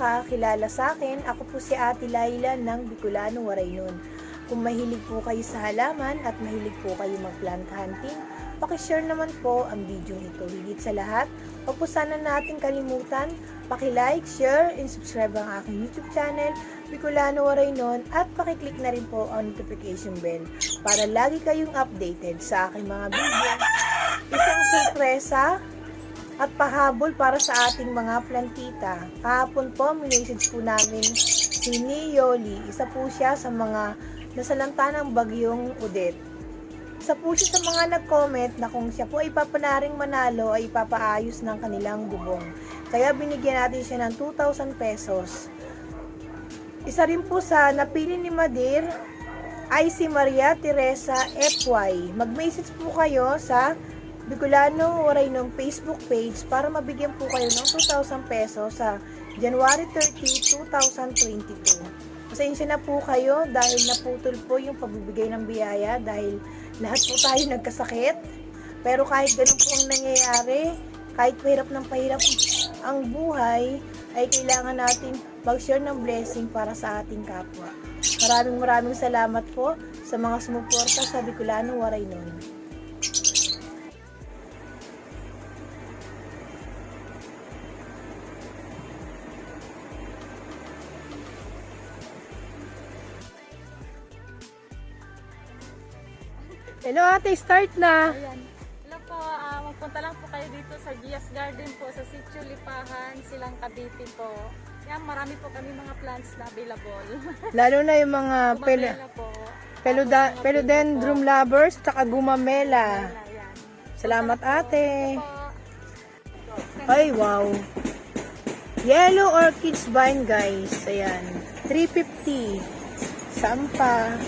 nakakakilala sa akin, ako po si Ate Laila ng Bicolano, Waraynon. Kung mahilig po kayo sa halaman at mahilig po kayo mag-plant hunting, pakishare naman po ang video ito. Higit sa lahat, huwag po sana natin kalimutan, paki-like, share, and subscribe ang aking YouTube channel, Bicolano, Waraynon, at paki-click na rin po ang notification bell para lagi kayong updated sa aking mga video. Isang sorpresa at pahabol para sa ating mga plantita. Kahapon po, minessage po namin si Yoli. Isa po siya sa mga nasalanta ng bagyong Odette. Isa po siya sa mga nag-comment na kung siya po ay papanaring manalo ay ipapaayos ng kanilang bubong. Kaya binigyan natin siya ng 2,000 pesos. Isa rin po sa napili ni Madir ay si Maria Teresa FY. Mag-message po kayo sa Bicolano Waraynon Facebook page para mabigyan po kayo ng 2,000 pesos sa January 30, 2022. Pasensya na po kayo dahil naputol po yung pagbibigay ng biyaya dahil lahat po tayo nagkasakit. Pero kahit ganun po ang nangyayari, kahit pahirap ng pahirap ang buhay, ay kailangan natin mag-share ng blessing para sa ating kapwa. Maraming salamat po sa mga sumuporta sa Bicolano Waraynon. Hello ate, start na. Ayan. Hello po, magpunta lang po kayo dito sa Gias Garden po, sa Sitio Lipahan, Silang Cavite po. Yan, marami po kami mga plants na available. Lalo na yung mga philodendron lovers at gumamela. Ayan. Salamat ate. Ay wow. Yellow orchids vine guys. Ayan. 350. Sampa.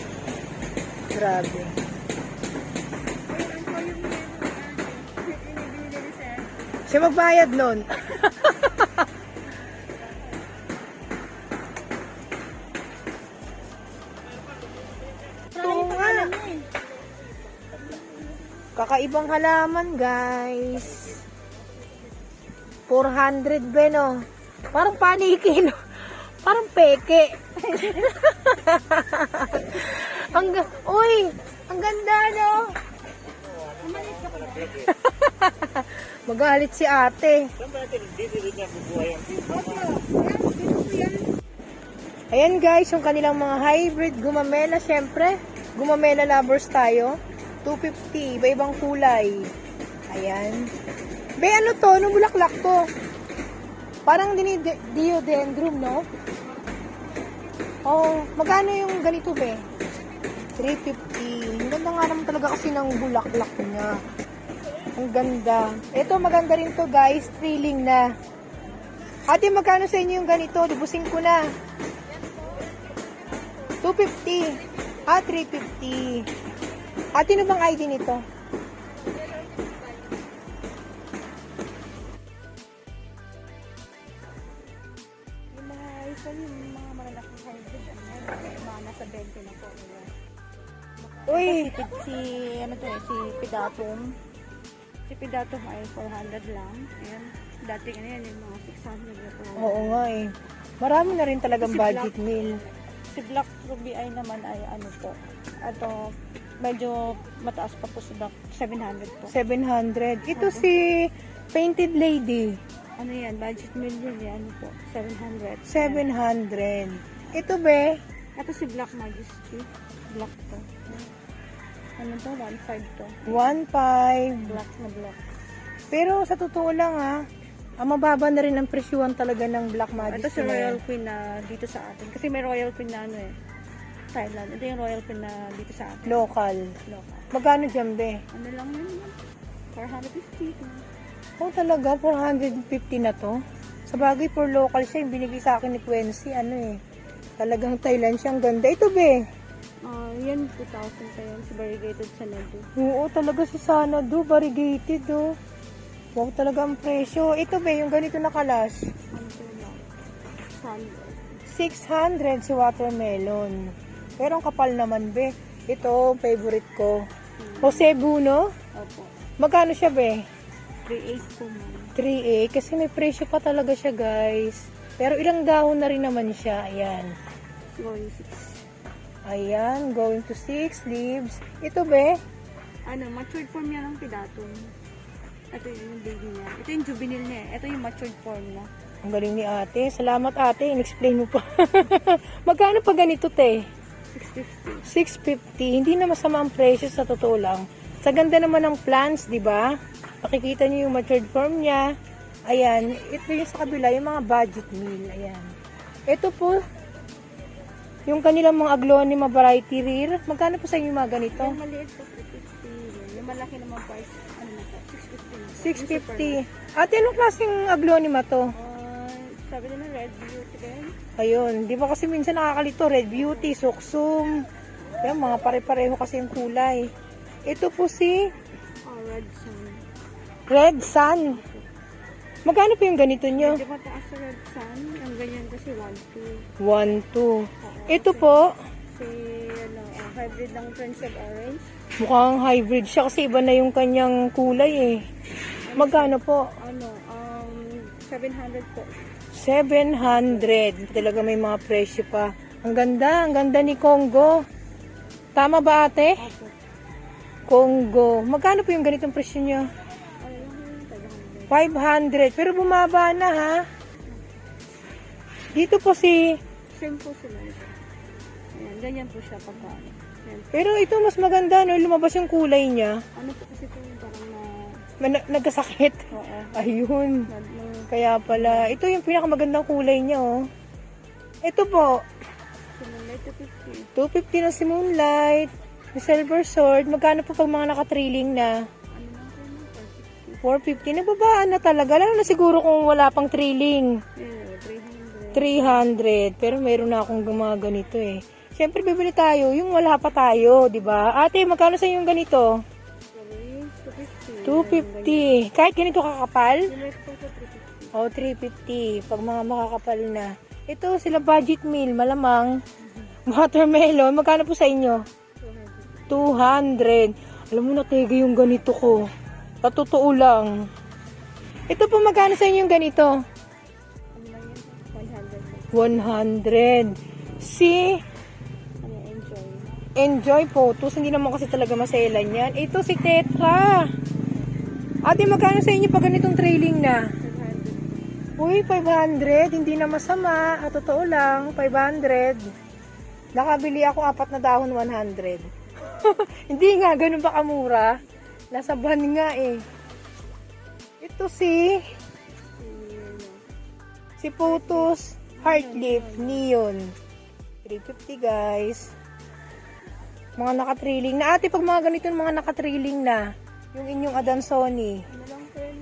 Grabe. Siya magbayad nun. Ito nga. Kakaibang halaman guys. 400 ba no? Parang paniki no? Parang peke. Uy! Ang ganda no? Magalit si ate. Ayan guys, yung kanilang mga hybrid gumamela, syempre. Gumamela lovers tayo. 250, iba-ibang kulay. Ayan. Be, ano to? Anong bulaklak to? Parang diodendron, no? Oh, magkano yung ganito, be? 350. Ang ganda nga naman talaga kasi ng bulaklak niya. Ang ganda. Ito, maganda rin to guys. Thrilling na. Ate, magkano sa inyo yung ganito? Dibusin ko na. 250. 350. Ate, ano bang ID nito? Yung mga isa yung mga malalaking hybrid, mga nasa 20 na po. Uy! Si Pidatum. Si Pidatum ay 400 lang. Ayan. Dati ganyan yung mga 600 na po. Oo nga eh. Marami na rin talagang budget meal. Si Black Ruby ay naman ay ano po. Ato, medyo mataas pa po si Black. 700 po. 700. Ito si Painted Lady. Ano yan? Budget meal yun. Ano po? 700. 700. Ito be? Ito si Black Majesty. Black to. Ano to? 1.5 to. 1.5. Black na black. Pero sa totoo lang ang mababa na rin ang presyuhan talaga ng Black Majesty. Ito si Royal Queen na dito sa atin. Kasi may Royal Queen na ano Thailand. Ito yung Royal Queen na dito sa atin. Local. Local. Magkano dyan be? Ano lang yun? 450. Oh talaga, 450 na to. Sa bagay for local siya, yung binigay sa akin ni Quincy, talagang Thailand siya, ang ganda. Ito be? Yan 2,000 pa yan. Si variegated Sanadu. Oo, talaga si Sanadu, variegated Wow, talaga ang presyo. Ito be, yung ganito na kalas. Ano to lang? 600 si watermelon. Pero ang kapal naman be. Ito, favorite ko. O Cebu, no? Opo. Magkano siya be? 3.8 po man. 3A. Kasi may presyo pa talaga siya guys. Pero ilang dahon na rin naman siya. Ayan. Going 6. Ayan, going to 6 leaves. Ito be? Matured form niya ng pidatum. Ito yung baby niya. Ito yung juvenile niya. Ito yung matured form niya. Ang galing ni ate. Salamat ate. In-explain mo pa. Magkano pa ganito te? 650. 650. Hindi na masama ang presyo sa totoo lang. Sa ganda naman ng plants, di ba? Pakikita niyo yung matured form niya. Ayan. Ito yung sa kabila, yung mga budget meal. Ayan. Ito po, yung kanilang mga aglonema variety rare. Magkano po sa inyo yung mga ganito? Yung maliit po 350. Yung malaki naman price, 650. 650. Ate, anong klaseng aglonema to? Sabi nila red beauty din. Ayun, di ba kasi minsan nakakalito, red beauty, suksum. Yan, mga pare-pareho kasi yung kulay. Ito po si Red sun. Red Sun. Magkano po yung ganito nyo? Medyo mataas sa red sun. Ang ganyan kasi 1, 2. 1, 2. Ito po, Si hybrid ng Friendship Orange. mukhang hybrid siya kasi iba na yung kanyang kulay eh. Magkano po? 700 po. 700. Talaga may mga presyo pa. Ang ganda ni Congo. Tama ba ate? Opo. Congo. Magkano po yung ganitong presyo nyo? 500. Pero bumaba na ha. Dito po si... Same po sila ito. Ayan, ganyan po siya pagka. Ayan. Pero ito mas maganda no. Lumabas yung kulay niya. Ano po kasi ito yung parang Nagkasakit. Oo. Ayun. Nag- Kaya pala. Ito yung pinakamagandang kulay niya oh. Ito po. Moonlight 250. 250 na si Moonlight. Yung Silver Sword. Magkano po pag mga naka-trailing na? Ano lang po yun? 450. Nababaan na talaga. Lalo na siguro kung wala pang trailing. 300. 300. Pero meron na akong mga ganito eh. Siyempre bibili tayo. Yung wala pa tayo. Diba? Ate, magkano sa yung ganito? 250. Kahit ganito kakapal? Moonlight po sa 350. O, 350. Pag mga makakapal na. Ito, sila budget meal. Malamang. Watermelon. Magkano po sa inyo? 200. Alam mo, natega yung ganito ko. Sa totoo lang. Ito po, magkano sa inyo yung ganito? Ano lang yan? 100. 100. Si Enjoy. Enjoy Photos. Hindi naman kasi talaga maselan yan. Ito si Tetra. Ate, magkano sa inyo pag ganitong trailing na? 500. Uy, 500. Hindi na masama. At totoo lang, 500. Nakabili ako 4 na dahon, 100. Hindi nga, ganun ba kamura? Nasa ban nga eh. Ito si Photos Heart Leaf Neon. 350 guys. Mga naka-trailing na. Ate, pag mga ganito mga naka-trailing na, yung inyong Adansoni, Ano lang po yun?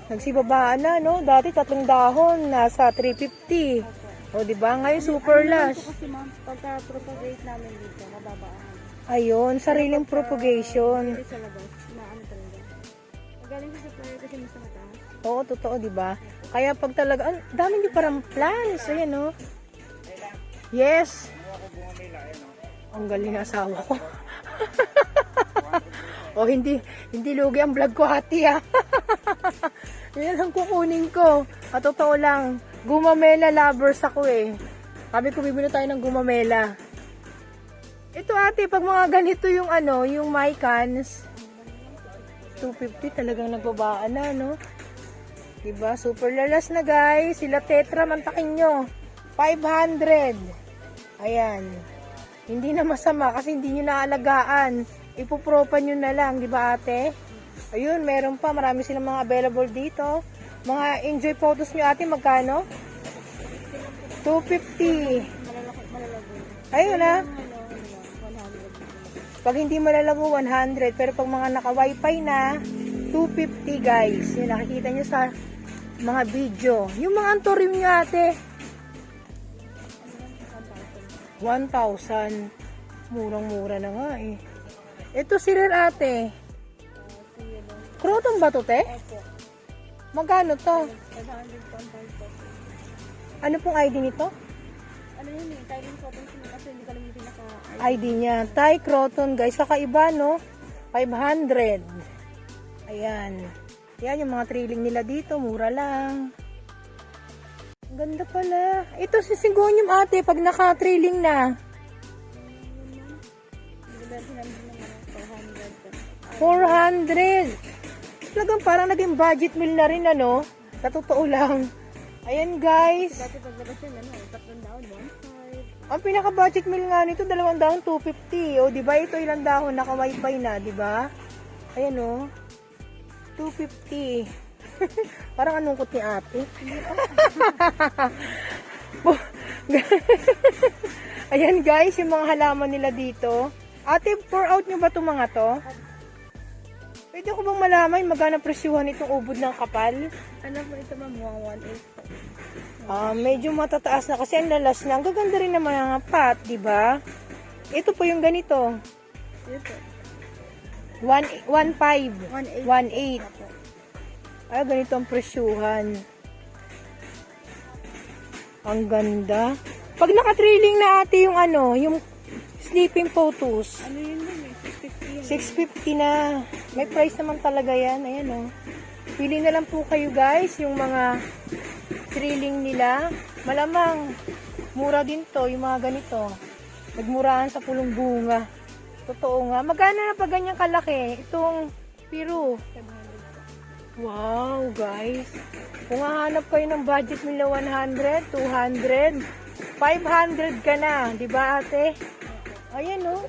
nagsibabaan na, no? Dati 3 dahon, nasa 350. O, diba? Ngayon, super lush. Kasi ma'am, pagka-propagate namin dito, mababaan. Ayun, sariling propagation. Hindi sa labas, maano talaga. Magaling sa supplier kasi mas mataas. Oo, totoo, diba? Kaya pag talaga, dami nyo parang plans. Ayan, no? Yes. Ang galing ng asawa ko. O, hindi lugi ang vlog ko, hati, ha? Yan ang kukunin ko. At totoo lang, gumamela lovers ako, eh. Sabi ko, bibili tayo ng gumamela. Ito, ate, pag mga ganito yung yung Mycans, 250 talagang nagbabaan na, no? Diba? Super lalas na, guys. Sila Tetra, mantakin nyo. 500. Ayan. Hindi na masama kasi hindi nyo naalagaan. Ipupropan nyo na lang, diba, ate? Ayun, meron pa. Marami silang mga available dito. Mga enjoy photos nyo, ate, magkano? 250. Ayun, na. Pag hindi malalago, 100. Pero pag mga naka-wifi na, 250 guys. Yun, nakikita nyo sa mga video. Yung mga antorium nyo, ate, 1,000. Murang-mura na nga eh. Ito si Rare, ate. Croton ba to, te? Magkano to? 500 Ano pong ID nito? Ano yun eh, Thailand Cotton kasi hindi ka lang yung pinaka ID niya. Thai Croton, guys. Kakaiba, no? 500. Ayan. Yan yung mga trailing nila dito. Mura lang. Ganda pala. Ito si Syngonium ate, pag naka-trailing na. 400. Talagang parang naging budget meal na rin, ano? Sa totoo lang. Ayan, guys. Dati paglabas yun, ano, 3 daon, 1.5. Ang pinaka-budget meal nga nito, 2 dahon, 250. O, di ba ito ilang dahon, naka-wifi na, di ba? Ayan, o. 250. Parang anong kot ni ate. Ayan, guys, yung mga halaman nila dito. Ate, pour out nyo ba itong mga to? Pwede ko bang malaman magkano presyuhan itong ubod ng kapal? Ano po ito, ma'am? 1.18. Medyo matataas na kasi ang lalas na. Ang gaganda rin naman ang pot, di ba? Ito po yung ganito. Ito. 1.5. 1.8. 1.8. Ay, ganito ang presyuhan. Ang ganda. Pag naka-trailing na ate yung ano, yung sleeping photos. Ano yun, ma'am? 650 na. May price naman talaga yan. Ayan, oh. Pili na lang po kayo, guys, yung mga trailing nila. Malamang, mura din to, yung mga ganito. Nagmurahan sa pulong bunga. Totoo nga. Magkano na pa ganyang kalaki? Itong Peru. Wow, guys. Kung hahanap kayo ng budget nila 100, 200, 500 ka na. Diba, ate? Ayan, oh.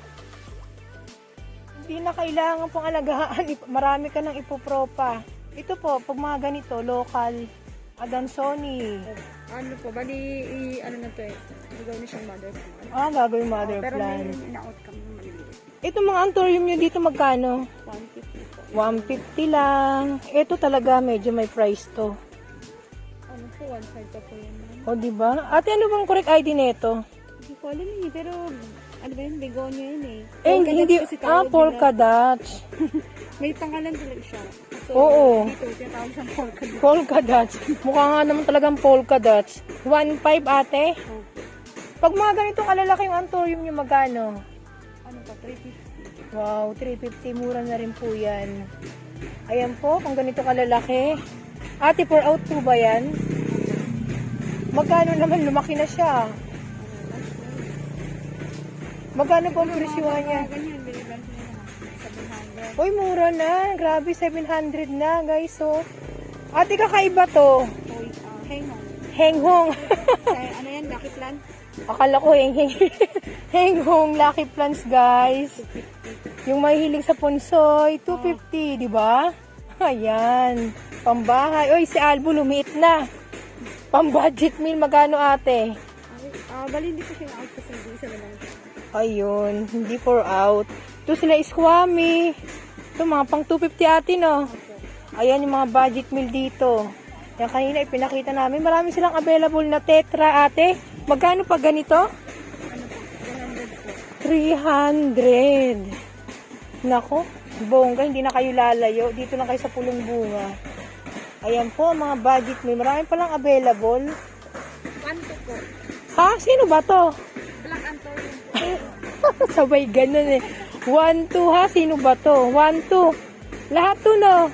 Hindi na kailangan pang alagaan. Marami ka nang ipopropa. Ito po, pag mga ganito, local, Adansoni. Ano po, bali, ano na to eh. Gagawin na siyang mother plant. Gagawin mother Pero plant. may ina-out kami ng maliliit. Ito mga anthurium nyo dito magkano? 150 po. 150 lang. Ito talaga medyo may price to. Ano po, 1.5 pa po yan, ma'am. O, diba? Ate, ano bang correct ID nito? Hindi ko alam eh, pero ano ba yun, begonia yun eh. Hindi. Polka dots. May pangalan talaga siya. So, Oo. dito, tinatawag siyang polka dot. Polka dots. Mukha nga naman talagang polka dots. 1.5 ate. Pag mga ganitong kalalaki yung anthurium nyo, magkano? Ano pa, 350. Wow, 350. Mura na rin po yan. Ayan po, kung ganito kalalaki. Ate, pour out po ba yan? Magkano naman? Lumaki na siya. Magkano po ang presyuhan niya? Ganyan, biliban ko na 700. Uy, mura na. Grabe, 700 na, guys. So, ate, kakaiba to. Henghong. Henghong. Ano yan, lucky plant? Akala ko hengheng. Henghong lucky plants, guys. Yung mahihilig sa punsoy, 250, di ba? Ayan. Pambahay. Uy, si Albo lumiit na. Pang-budget meal, magkano ate? Bali, hindi ko siya out kasi hindi isa na lang. Ayun, hindi for out. Ito sila Squammy. Ito mga pang 250 ate, no? Ayan yung mga budget meal dito. Yan kanina ipinakita namin. Marami silang available na tetra ate. Magkano pa ganito? Ano po, 300 po. 300. Nako, bongga, hindi na kayo lalayo. Dito na kayo sa pulong bunga. Ayan po, mga budget meal. Marami palang available. 1.2 po. Ha? Sino ba to? Black anthurium po. Sabay ganun eh. 1, 2 ha? Sino ba to? 1, 2. Lahat to, no?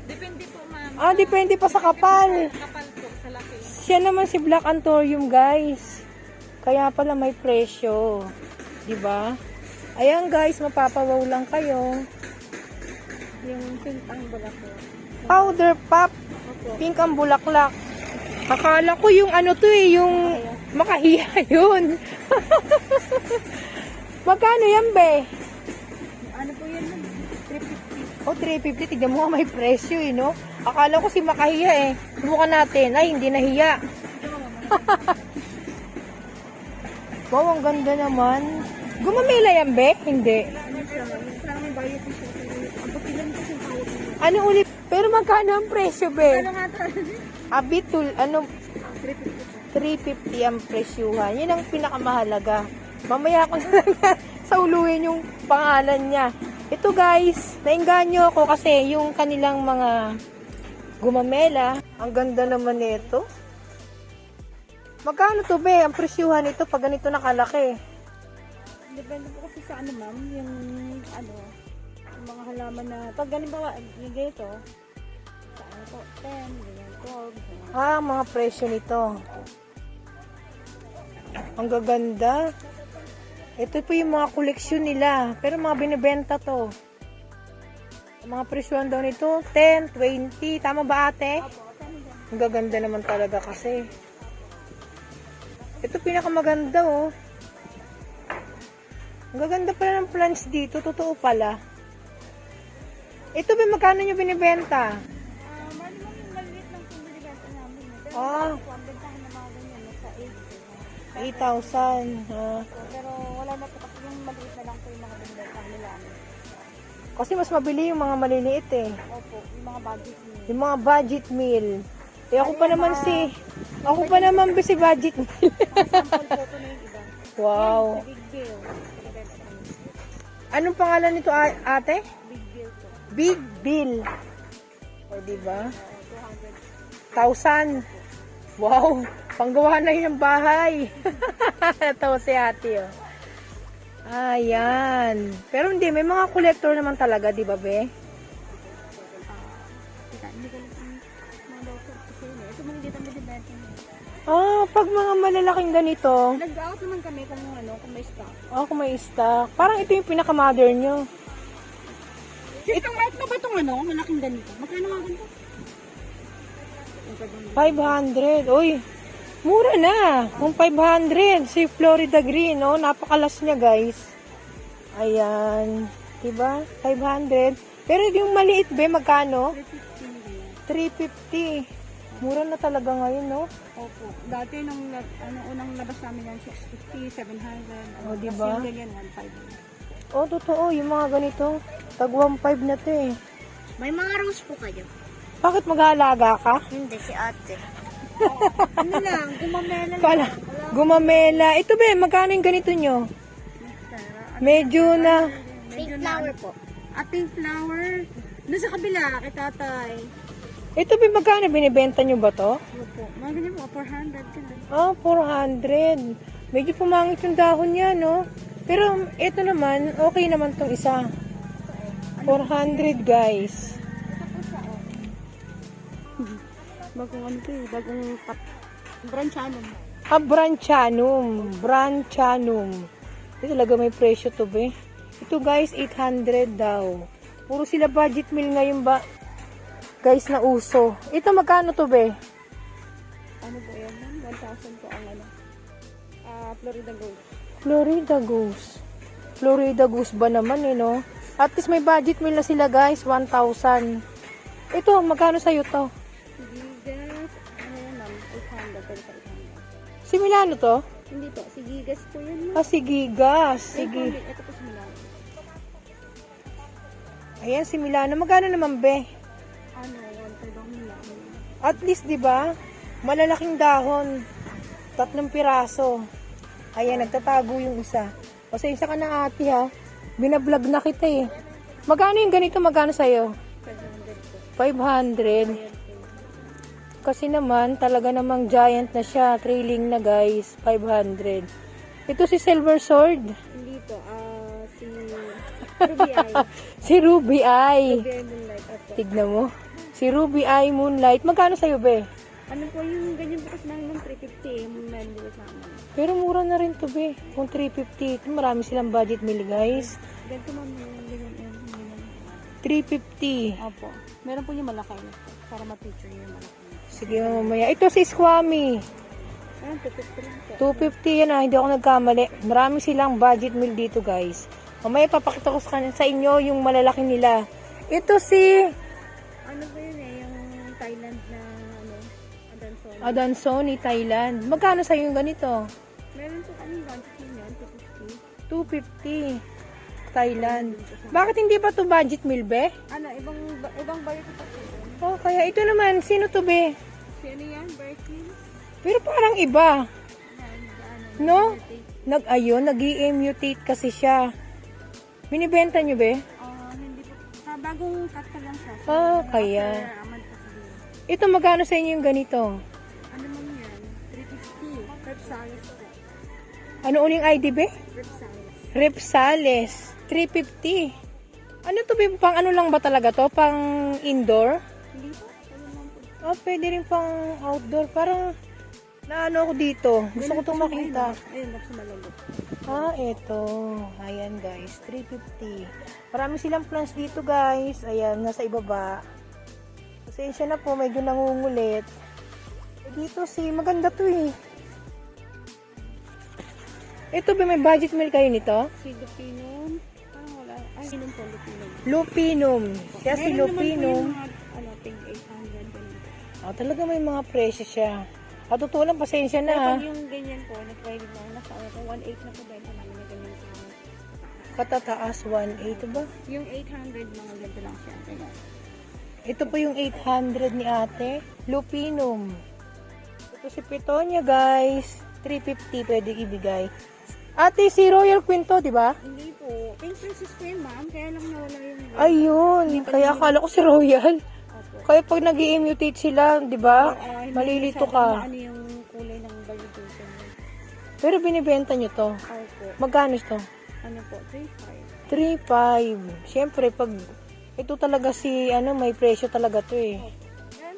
Depende po, ma'am. Depende pa sa kapal. Kapal po, sa laki. Siya naman si Black Anthurium, guys. Kaya pala may presyo. Diba? Ayan, guys. Mapapawaw lang kayo. Yung pintang bula po. Powder pop. Opo. Pink ang bulaklak. Akala ko yung ano to eh, yung makahiya yun. Magkano yan, be? Ano po yan, ma'am? 350. O, 350. Tignan mo nga may presyo eh, no? Akala ko si makahiya eh. Subukan natin. Ay, hindi nahiya. Wow, ang ganda naman. Gumamila yan, be? Hindi. Ano siya, parang may bayad po siya. Ang pakilan po siya tawag niya. Ano ulit? Pero magkano ang presyo, be? Ano nga to? Abitul, ano? 350 po. 350 ang presyuhan. Yan ang pinakamahalaga. Mamaya ko na lang yan sa uluhin yung pangalan niya. Ito guys, nainganyo ako kasi yung kanilang mga gumamela. Ang ganda naman nito. Magkano to, be? Ang presyuhan nito pag ganito nakalaki. Depende po kasi sa ano, ma'am, yung ano, yung mga halaman na, pag ganun ba, yung ganito, sa ano po, 10, ganyan. Mga presyo nito. Ang gaganda. Ito po yung mga koleksyon nila. Pero mga binibenta to. Ang mga presyoan daw nito, 10, 20. Tama ba ate? Ang gaganda naman talaga kasi. Ito pinakamaganda oh. Ang gaganda pala ng plants dito. Totoo pala. Ito ba magkano nyo binibenta? Maliit lang po binibenta namin. Pero Ah, ang bentahan na mga ganyan, nasa 8,000. Pero wala na po kasi yung maliit na lang po yung mga binibenta nila. Kasi mas mabili yung mga maliliit eh. Opo, yung mga budget niyo. Yung mga budget meal. Eh ako pa naman si budget meal. Sample po ito na yung iba. Wow. Yan, sa Big Bill. Binibenta namin. Anong pangalan nito ate? Big Bill po. Big Bill. O diba? 200. 1,000. Wow. Panggawa na yun ng bahay. Natawa si ate oh. Ayan. Pero hindi, may mga collector naman talaga, di ba be? Hindi ko lang mga local kasi yun eh. Ito mga dito ang binibenta niyo. Pag mga malalaking ganito, Nag-out naman kami kung may stock. kung may stock. Parang ito yung pinaka-mother nyo. Itong light na ba itong malaking ganito? Magkano nga ganito? 500. Uy, mura na. Kung 500. Si Florida Green, no? Napakalas niya, guys. Ayan. Diba? 500. Pero yung maliit, be, magkano? 350. Mura na talaga ngayon, no? Opo. Dati nung unang labas namin yan, 650, 700. O, diba? Kasi yung ganyan, 150. Oh, totoo. Yung mga ganito. Tag 1.5 na to, eh. May mga rose po kayo? Bakit mag-aalaga ka? Hindi, si ate. Ano lang, gumamela lang. Pala, gumamela. Ito, be, magkano yung ganito nyo? Medyo na... Pink flower po. Pink flower. Doon sa kabila, kay tatay. Ito, be, magkano binibenta nyo ba to? Opo. Mga ganyan po, 400 ka lang. 400. Medyo pumangit yung dahon niya, no? Pero, ito naman, okay naman tong isa. 400, guys. Bagong ano to eh, bagong branchanum. Branchanum. Ito talaga may presyo to, be. Ito, guys, 800 daw. Puro sila budget meal ngayon ba? Guys, na uso. Ito, magkano to, be? Ano po yan? 1,000 po ang Florida Gold. Florida Goose. Florida Goose ba naman, eh, no? At least may budget meal na sila, guys. 1,000. Ito, magkano sa'yo to? Gigas, ano yan ma'am? 800, pero sa 800. Si Milano to? Hindi po, si Gigas po yan ma'am. Si Gigas. Sige. Ito po si Milano. Ayan, si Milano. Magkano naman, be? Ano, 1,300 ang Milano. At least, di ba? Malalaking dahon. 3 piraso. Ayan, nagtatago yung isa. Pasensya ka na, ate, ha? Binablog na kita, eh. Magkano yung ganito? Magkano sa'yo? 500 po. 500. Kasi naman, talaga namang giant na siya. Trailing na, guys. 500. Ito si Silver Sword. Hindi po, si Ruby Eye. Si Ruby Eye. Ruby Eye Moonlight. Apo. Tignan mo. Si Ruby Eye Moonlight. Magkano sa'yo, be? Ano po yung ganyan po kasi namin ng 350 eh, yung menu sa amin. Pero mura na rin to, be. Kung 350. Ito, marami silang budget meal, guys. Ganito ma'am yung ganyan. 350. Opo. Meron po yung malaki para ma-picture yung malaki. Sige, mamaya. Ito si Squammy. Ayan, 250 lang po. 250 yan, hindi ako nagkamali. Marami silang budget meal dito, guys. Mamaya papakita ko sa inyo yung malalaki nila. Ito si Ano ba yun eh, yung Thailand na Adansoni. Adansoni, Thailand. Magkano sa yung ganito? Meron po kami budget niyan, 250. Thailand. Bakit hindi ba to budget meal, be? 250. Ano, ibang budget po po. Oh, kaya ito naman, sino to, be? Si ano yan, Berkeley? Pero parang iba. No? Ano, Nag-i-mutate kasi siya. Binibenta nyo, be? hindi po. Bagong cut pa lang siya. Kaya. After a month po siguro. Ito, magkano sa inyo yung ganito? Ano man yan? 350. Repsalis po. Ano uling ID, be? Repsalis. Repsales. 350. Ano to, be? Pang ano lang ba talaga to? Pang indoor? Hindi po. Ano lang po. Oh, pwede rin pang outdoor. Parang naano ako dito. Gusto ko itong makita. Ayun, sa malalot. Ah, eto. Ayan guys, 350. Marami silang plants dito guys. Ayan, nasa ibaba. Pasensya na po, medyo nangungulit. Dito maganda to eh. Ito ba may budget meal kayo nito? Si Lupinum. Parang wala. Ay, sinong po Lupinum? Lupinum. Siya si Lupinum. Ping 800. Ganun. Talaga may mga presyo siya. Totoo lang, pasensya na ha. Kapag yung ganyan po, na-private na, nasa 1.8 na po dahil namin na ganyan po. Katataas, 1.8 ba? Yung 800, mga ganito lang siya. Kaya, Ito po yung 800 ni ate. Lupinum. Ito si Petonia guys. 350 pwede ibigay. Ate, si Royal Queen to, di ba? hindi po. Pink Princess po yun, ma'am. Kaya lang nawala yung... Ayun. Kaya akala ko si Royal. Opo. Kaya pag nag-i-mutate sila, di ba? Hindi Malilito masyadong ka. Ano yung kulay ng validation. Pero binibenta nyo to. Opo. Magkano to? Ano po? 3.5. 3.5. Siyempre, pag ito talaga may presyo talaga to eh. Yan,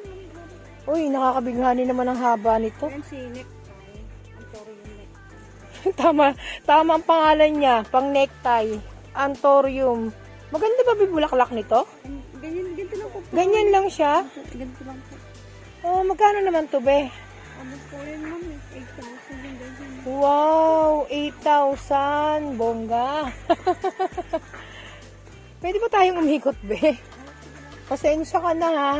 Uy, nakakabighani naman ang haba nito. yan si necktie. Ang sorry yung necktie. Tama ang pangalan niya, pang necktie, Anthurium. Maganda ba bibulaklak nito? Ganito lang po. Ganyan lang siya. Ganito lang po. Oh, magkano naman to, be? Ano po yun, ma'am? 8,000 yung ganyan. Wow, 8,000. Bongga. Pwede ba tayong umikot, be? Pasensya ka na, ha?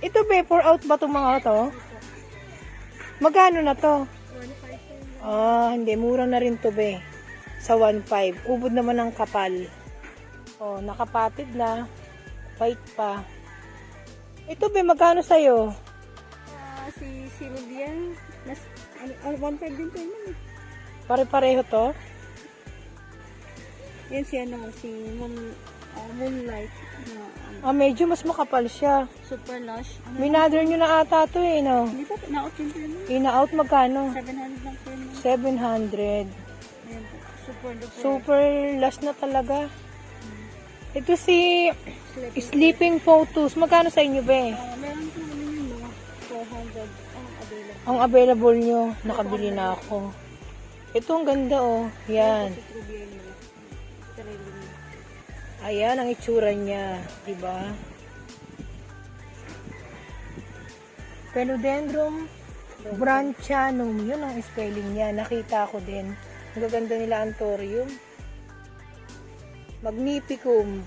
Ito, be, pour out ba itong mga to? Magkano na to? 1.5. Hindi. Mura na rin to, be. Sa 1.5. Ubod naman ang kapal. Oh, nakapatid na. White pa. Ito, be, magkano sa'yo? Si Rubian, 1.5 din po yun. Pare-pareho to? Yan si Moonlight. Medyo mas makapal siya. Super lush. Minother nyo na ata to eh, no? Hindi po, na-out yun po yun. Ina-out magkano? 700 lang po yun. 700. Ayan po. Super duper. Super last na talaga. Ito si Sleeping Photos. Magkano sa inyo, be? Meron po naman yung mga 400 ang available. Ang available nyo, nakabili na ako. Ito ang ganda, oh. Yan. Si Rubian nila. Sarili niya. Ayan ang itsura niya, di ba? Philodendron branchanum, yun ang spelling niya. Nakita ko din. Ang gaganda nila, Anthurium. Magnificum.